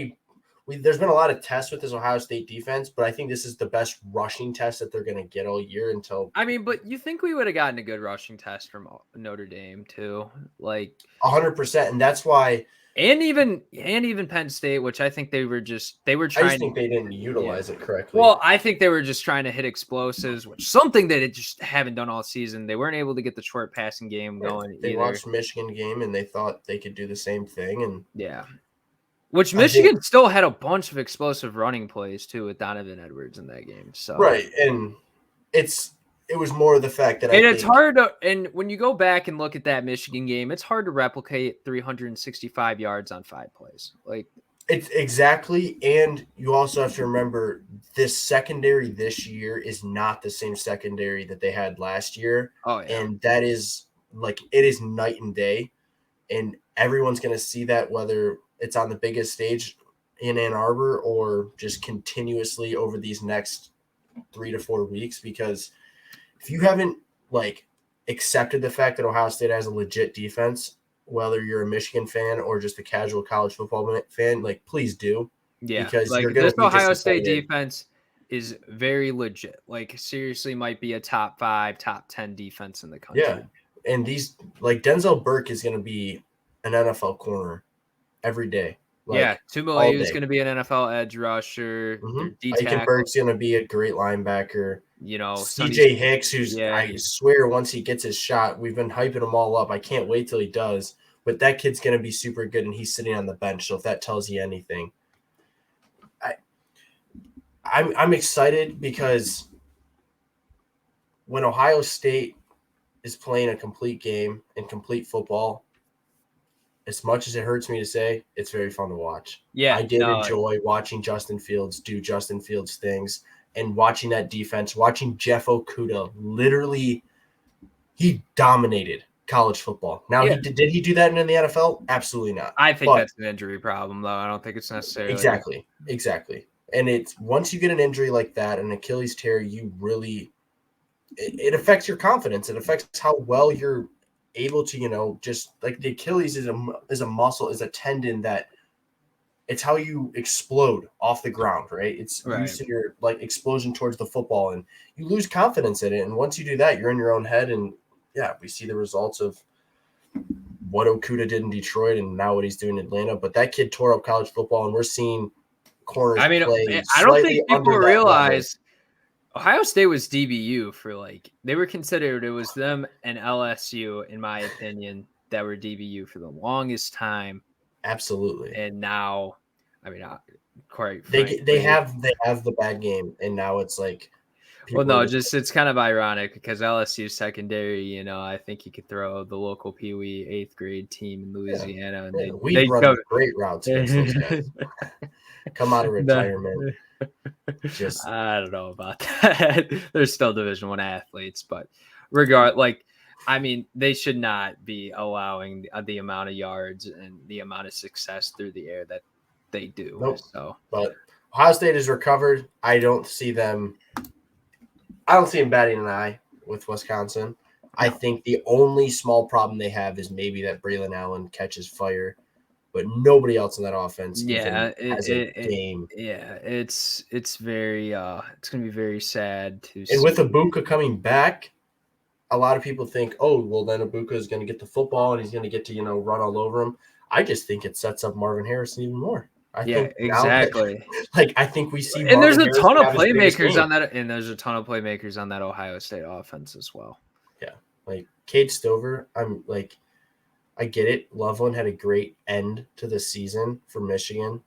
there's been a lot of tests with this Ohio State defense, but I think this is the best rushing test that they're going to get all year until. I mean, but you think we would have gotten a good rushing test from Notre Dame too, like 100%, and that's why. And even Penn State, which I think they were trying. I just think they didn't utilize it correctly. Well, I think they were just trying to hit explosives, which something that they just haven't done all season. They weren't able to get the short passing game going. They either. watched Michigan game and they thought they could do the same thing, and yeah. Which Michigan still had a bunch of explosive running plays too with Donovan Edwards in that game. So right, and it was more of the fact that it's hard to, and when you go back and look at that Michigan game, it's hard to replicate 365 yards on 5 plays. Like it's exactly, and you also have to remember this secondary this year is not the same secondary that they had last year. Oh yeah, and that is it is night and day, and everyone's going to see that whether it's on the biggest stage in Ann Arbor or just continuously over these next 3 to 4 weeks, because if you haven't accepted the fact that Ohio State has a legit defense, whether you're a Michigan fan or just a casual college football fan, please do. Yeah, because you're this Ohio State defense is very legit. Seriously, might be a top 5, top 10 defense in the country. Yeah, and these Denzel Burke is going to be an NFL corner every day. Tumileu is going to be an NFL edge rusher. Mm-hmm. Burke's going to be a great linebacker. CJ Hicks, I swear once he gets his shot, we've been hyping him all up. I can't wait till he does. But that kid's going to be super good, and he's sitting on the bench. So if that tells you anything, I'm excited because when Ohio State is playing a complete game and complete football, as much as it hurts me to say, it's very fun to watch. Yeah, I did enjoy watching Justin Fields do Justin Fields things and watching that defense, watching Jeff Okudah literally, he dominated college football. Now, did he do that in the NFL? Absolutely not. I think that's an injury problem, though. I don't think it's necessarily. Exactly. And it's once you get an injury like that, an Achilles tear, you really it affects your confidence. It affects how well you're able to, just like the Achilles is a muscle, is a tendon that it's how you explode off the ground, right? It's used to your explosion towards the football, and you lose confidence in it. And once you do that, you're in your own head. And we see the results of what Okudah did in Detroit and now what he's doing in Atlanta. But that kid tore up college football, and we're seeing corners play. I don't think people realize Ohio State was DBU for they were considered, it was them and LSU, in my opinion, that were DBU for the longest time. Absolutely. And now, quite frankly, they have the bad game, and now it's it's kind of ironic because LSU secondary, I think you could throw the local Pee Wee 8th grade team in Louisiana, and they run great routes against those guys. Come out of retirement. I don't know about that. They're still Division I athletes, but they should not be allowing the amount of yards and the amount of success through the air that they do. Nope. So, but Ohio State is recovered. I don't see them batting an eye with Wisconsin. No. I think the only small problem they have is maybe that Braylon Allen catches fire, but nobody else in that offense has a game. It's very it's going to be very sad to see. And with Ibuka coming back, a lot of people think, oh, well, then Ibuka is going to get the football and he's going to get to, run all over him. I just think it sets up Marvin Harrison even more. I think exactly. I think we see, and there's a ton of playmakers on that, and there's a ton of playmakers on that Ohio State offense as well. Yeah, Cade Stover. I get it. Loveland had a great end to the season for Michigan,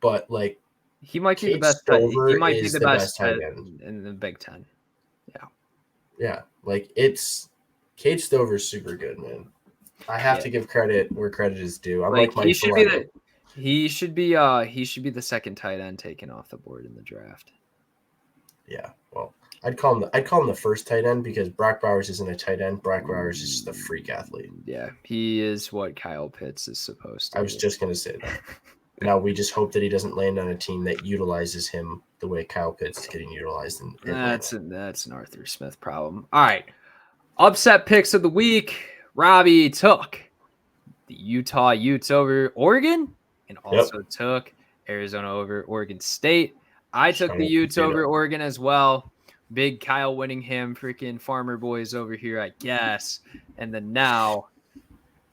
but he might be the best. He might be the best tight end in the Big Ten. Yeah. It's Cade Stover's super good, man. I have to give credit where credit is due. He should be the second tight end taken off the board in the draft. Yeah, well, I'd call him the first tight end because Brock Bowers isn't a tight end. Brock Bowers is just a freak athlete. Yeah, he is what Kyle Pitts is supposed to be. I was just gonna say that. Now we just hope that he doesn't land on a team that utilizes him the way Kyle Pitts is getting utilized in Atlanta. That's an Arthur Smith problem. All right. Upset picks of the week. Robby took the Utah Utes over Oregon and also took Arizona over Oregon State. I took the Utes over Oregon as well. Big Kyle Whittingham, freaking Farmer Boys over here, I guess. And then now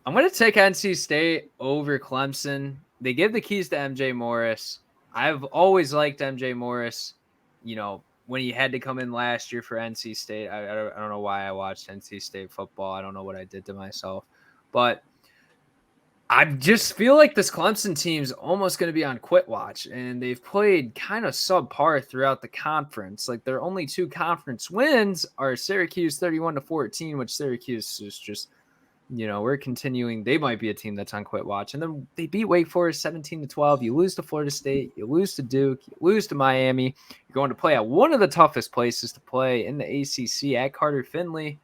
I'm going to take NC State over Clemson. They give the keys to MJ Morris. I've always liked MJ Morris. You know, when he had to come in last year for NC State, I don't know why I watched NC State football. I don't know what I did to myself. But I just feel like this Clemson team's almost going to be on quit watch, and they've played kind of subpar throughout the conference. Like their only 2 conference wins are Syracuse 31-14, which Syracuse is just, you know, we're continuing. They might be a team that's on quit watch. And then they beat Wake Forest 17-12. You lose to Florida State. You lose to Duke. You lose to Miami. You're going to play at one of the toughest places to play in the ACC at Carter Finley.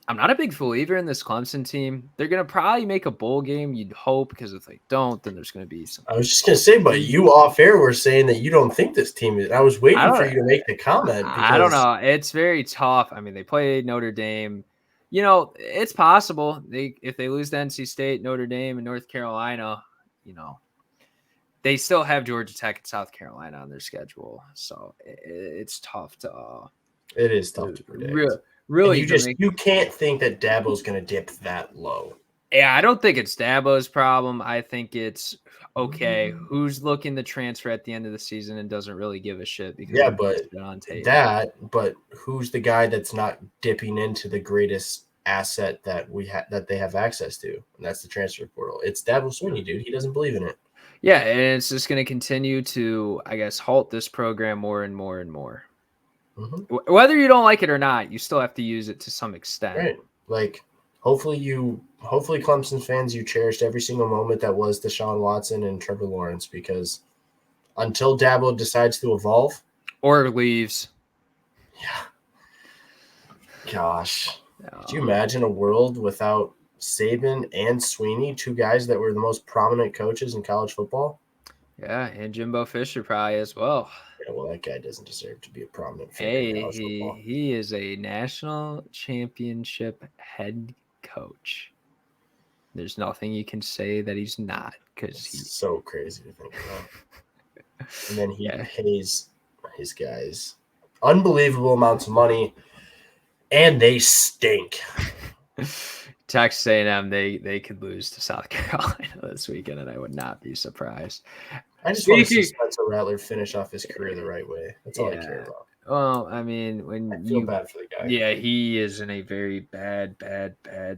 I'm not a big believer in this Clemson team. They're going to probably make a bowl game, you'd hope, because if they don't, then there's going to be some. I was just going to say, but you off air were saying that you don't think this team is. I was waiting for you to make the comment. Because I don't know. It's very tough. I mean, they played Notre Dame. You know, it's possible if they lose to NC State, Notre Dame, and North Carolina, you know, they still have Georgia Tech and South Carolina on their schedule. So it's tough to. It is tough to predict. Really, you can't think that Dabo's going to dip that low. Yeah, I don't think it's Dabo's problem. I think it's okay. Who's looking to transfer at the end of the season and doesn't really give a shit because on tape. But who's the guy that's not dipping into the greatest asset that they have access to, and that's the transfer portal. It's Dabo Swinney, dude. He doesn't believe in it. Yeah, and it's just going to continue to, I guess, halt this program more and more and more. Mm-hmm. Whether you don't like it or not, you still have to use it to some extent. Right. Like, hopefully Clemson fans, you cherished every single moment that was Deshaun Watson and Trevor Lawrence, because until Dabo decides to evolve or leaves. Yeah. Gosh. Could you imagine a world without Saban and Swinney, 2 guys that were the most prominent coaches in college football? Yeah, and Jimbo Fisher probably as well. Yeah, well, that guy doesn't deserve to be a prominent figure in college football. He is a national championship head coach. There's nothing you can say that he's not, because he's so crazy to think about. And then he pays his guys unbelievable amounts of money, and they stink. Texas A&M, they could lose to South Carolina this weekend, and I would not be surprised. I just want to see Spencer Rattler finish off his career the right way. That's all I care about. Well, I mean, I feel bad for the guy. Yeah, he is in a very bad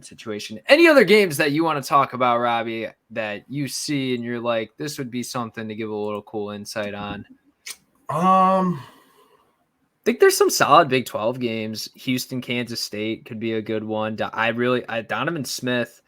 situation. Any other games that you want to talk about, Robby, that you see and you're like, this would be something to give a little cool insight on? I think there's some solid Big 12 games. Houston, Kansas State could be a good one. Donovan Smith,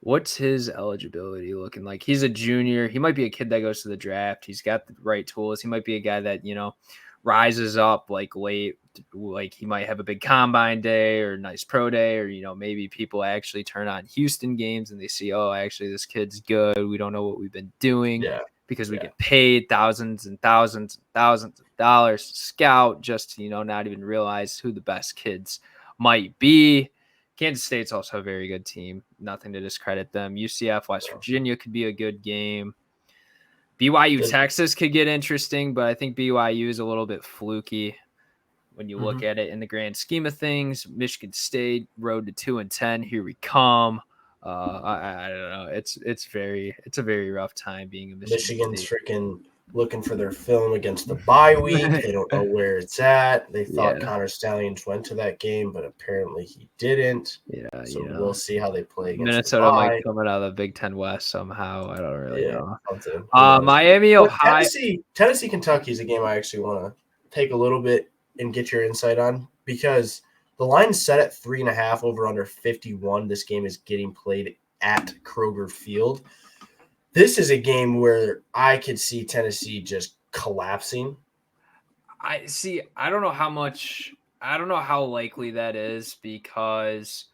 what's his eligibility looking like? He's a junior. He might be a kid that goes to the draft. He's got the right tools. He might be a guy that, you know, rises up like late, like he might have a big combine day or nice pro day, or, you know, maybe people actually turn on Houston games and they see, oh, actually this kid's good. We don't know what we've been doing. Because we get paid thousands and thousands and thousands of dollars to scout just to, you know, not even realize who the best kids might be. Kansas State's also a very good team. Nothing to discredit them. UCF, West Virginia could be a good game. BYU, Texas could get interesting, but I think BYU is a little bit fluky when you look at it in the grand scheme of things. Michigan State, road to 2-10. Here we come. I don't know. It's a very rough time being a Michigan's freaking looking for their film against the bye week. They don't know where it's at. They thought Connor Stallions went to that game, but apparently he didn't. So we'll see how they play against Minnesota might come out of the Big Ten West somehow. I don't really know. Miami, Ohio, Tennessee, Kentucky is a game I actually want to take a little bit and get your insight on, because the line's set at 3.5 over under 51. This game is getting played at Kroger Field. This is a game where I could see Tennessee just collapsing. I see. I don't know how likely that is because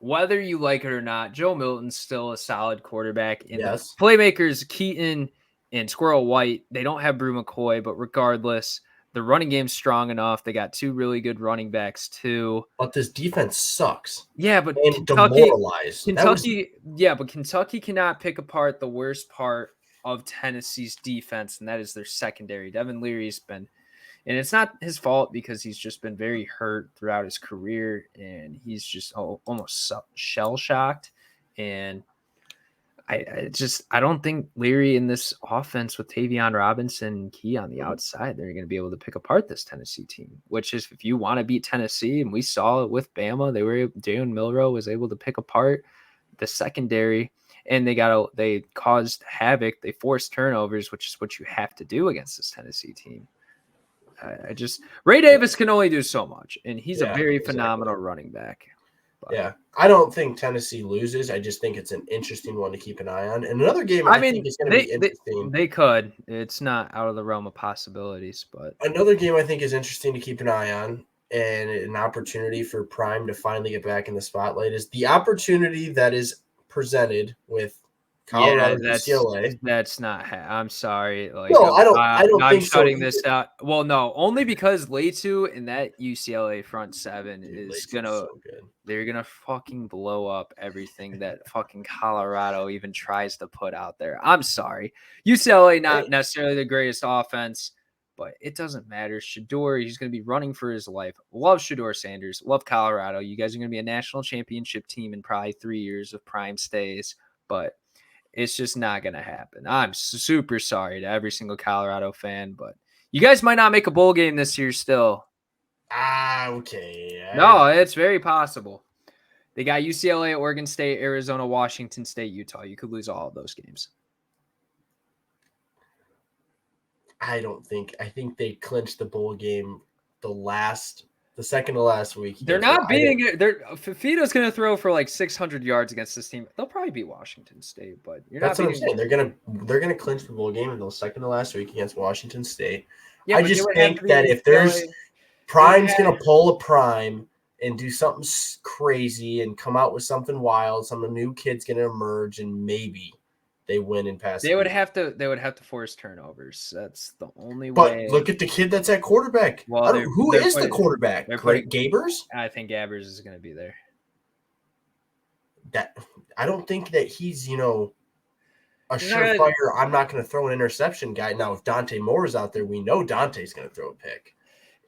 whether you like it or not, Joe Milton's still a solid quarterback. And the Yes. playmakers, Keaton and Squirrel White, they don't have Brew McCoy, but regardless, the running game's strong enough. They got two really good running backs too. But this defense sucks. Yeah, but And demoralized. Kentucky cannot pick apart the worst part of Tennessee's defense, and that is their secondary. Devin Leary's been, and it's not his fault because he's just been very hurt throughout his career, and he's just almost shell shocked. And I don't think Leary in this offense with Tavion Robinson and Key on the outside, they're going to be able to pick apart this Tennessee team, which is if you want to beat Tennessee, and we saw it with Bama, Jalen Milroe was able to pick apart the secondary, and they caused havoc. They forced turnovers, which is what you have to do against this Tennessee team. Ray Davis can only do so much, and he's a very phenomenal running back. But, yeah, I don't think Tennessee loses. I just think it's an interesting one to keep an eye on. And another game I think is going to be interesting. They could. It's not out of the realm of possibilities. But another game I think is interesting to keep an eye on and an opportunity for Prime to finally get back in the spotlight is the opportunity that is presented with Colorado UCLA. That's not. I'm sorry. Like, no, I don't I'm think shutting so this out. Well, no, only because Letu and that UCLA front seven they're gonna fucking blow up everything that fucking Colorado even tries to put out there. I'm sorry. UCLA not necessarily the greatest offense, but it doesn't matter. Shedeur, he's gonna be running for his life. Love Shedeur Sanders. Love Colorado. You guys are gonna be a national championship team in probably 3 years of Prime stays, but it's just not going to happen. I'm super sorry to every single Colorado fan, but you guys might not make a bowl game this year still. Okay. No, it's very possible. They got UCLA, Oregon State, Arizona, Washington State, Utah. You could lose all of those games. I think they clinched the bowl game the second to last week. They're not beating it. Fifita's going to throw for like 600 yards against this team. They'll probably beat Washington State, but that's what I'm saying. They're gonna clinch the bowl game in the second to last week against Washington State. Yeah, I just think that if there's Prime's going to pull a Prime and do something crazy and come out with something wild, some new kid's going to emerge, and maybe they win and pass. They would have to force turnovers. That's the only way. But look at the kid that's at quarterback. Well, who is the quarterback? Gabers? I think Gabers is going to be there. I don't think that he's, a surefire, I'm not going to throw an interception guy. Now, if Dante Moore is out there, we know Dante's going to throw a pick.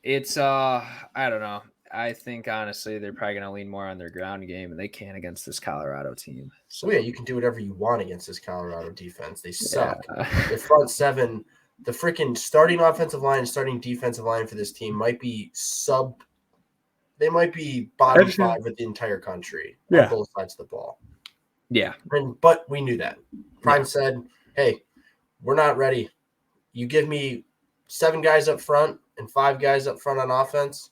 It's, I don't know. I think, honestly, they're probably going to lean more on their ground game, and they can against this Colorado team. So, yeah, you can do whatever you want against this Colorado defense. They suck. Yeah. The front seven, the freaking starting offensive line and starting defensive line for this team might be they might be bottom five of the entire country on both sides of the ball. Yeah. But we knew that. Prime said, hey, we're not ready. You give me 7 guys up front and 5 guys up front on offense,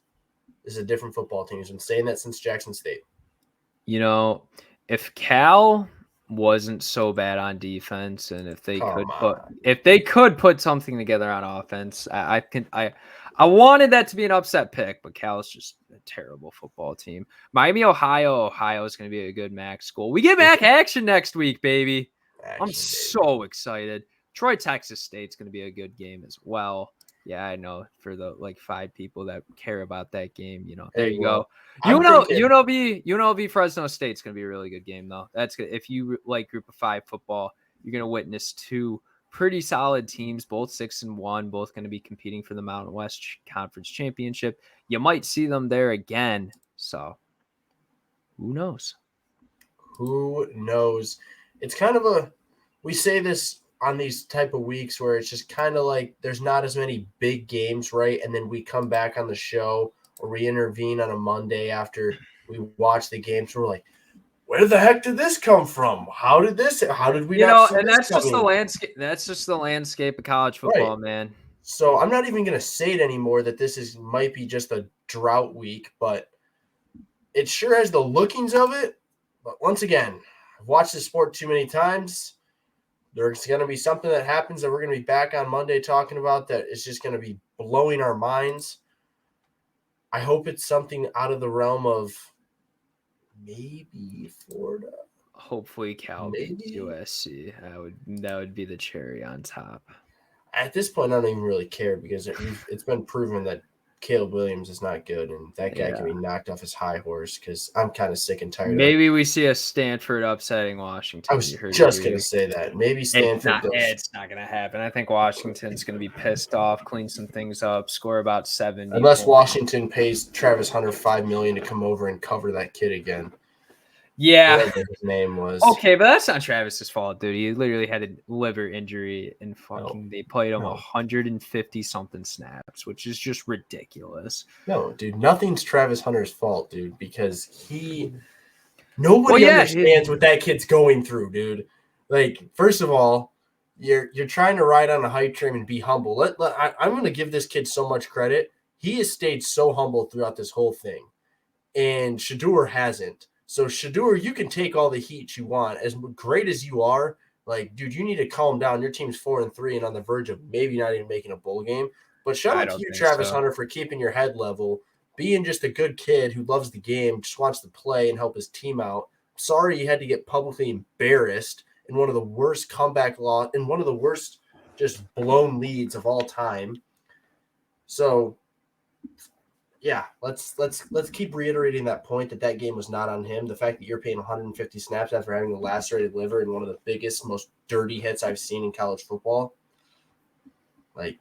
this is a different football team. He's been saying that since Jackson State. If Cal wasn't so bad on defense, and if they could put something together on offense, I wanted that to be an upset pick, but Cal's just a terrible football team. Miami, Ohio is going to be a good MAC school. We get MAC action next week, baby. I'm so excited. Troy, Texas State's going to be a good game as well. Yeah, I know for the 5 people that care about that game, there you go. UNLV Fresno State's going to be a really good game, though. That's good. If you like Group of 5 football, you're going to witness 2 pretty solid teams, both 6-1, both going to be competing for the Mountain West Conference Championship. You might see them there again. So who knows? Who knows? It's kind of we say this on these type of weeks where it's just kind of like there's not as many big games, right? And then we come back on the show or we intervene on a Monday after we watch the games. We're like, where the heck did this come from? How did we not see and this that's coming? Just the landscape. That's just the landscape of college football, right. Man. So I'm not even going to say it anymore that this might be just a drought week, but it sure has the lookings of it. But once again, I've watched this sport too many times. There's going to be something that happens that we're going to be back on Monday talking about that is just going to be blowing our minds. I hope it's something out of the realm of maybe Florida. Hopefully Cal beats USC. That would be the cherry on top. At this point, I don't even really care because it's been proven that Caleb Williams is not good, and that guy can be knocked off his high horse because I'm kind of sick and tired Maybe we see a Stanford upsetting Washington. I was just going to say that. Maybe Stanford goes. It's not going to happen. I think Washington's going to be pissed off, clean some things up, score about 70. Unless Washington pays Travis Hunter $5 million to come over and cover that kid again. Yeah. Whatever his name was. Okay, but that's not Travis's fault, dude. He literally had a liver injury and they played him 150-something snaps, which is just ridiculous. No, dude, nothing's Travis Hunter's fault, dude, because nobody understands what that kid's going through, dude. Like, first of all, you're trying to ride on a hype train and be humble. I'm going to give this kid so much credit. He has stayed so humble throughout this whole thing, and Shedeur hasn't. So, Shedeur, you can take all the heat you want. As great as you are, like, dude, you need to calm down. Your team's 4-3 and on the verge of maybe not even making a bowl game. But shout out to you, Travis Hunter, for keeping your head level, being just a good kid who loves the game, just wants to play and help his team out. Sorry you had to get publicly embarrassed in one of the worst comeback loss and one of the worst just blown leads of all time. So, yeah, let's keep reiterating that point that game was not on him. The fact that you're paying 150 snaps after having a lacerated liver and one of the biggest, most dirty hits I've seen in college football, like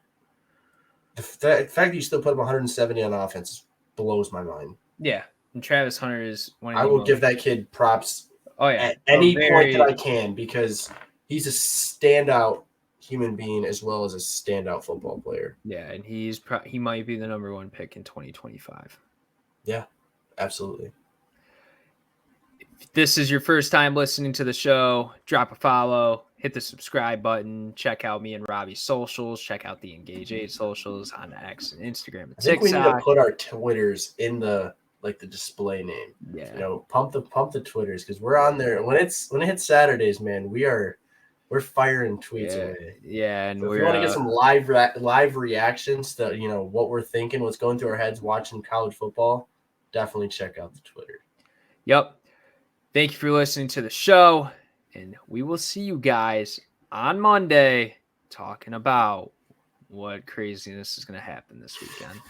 the fact that you still put him 170 on offense blows my mind. Yeah, and Travis Hunter is one of I will give that kid props at any point that I can because he's a standout human being as well as a standout football player. Yeah, and he might be the number 1 pick in 2025. Yeah, absolutely. If this is your first time listening to the show, drop a follow, hit the subscribe button, check out me and Robby's socials, check out the Engage 8 socials on X and Instagram and TikTok. I think we need to put our Twitters in the display name. Yeah. Pump the Twitters because we're on there. When it hits Saturdays, man, we're firing tweets away. Yeah, and so if you want to get some live reactions to what we're thinking, what's going through our heads watching college football, definitely check out the Twitter. Yep. Thank you for listening to the show, and we will see you guys on Monday talking about what craziness is going to happen this weekend.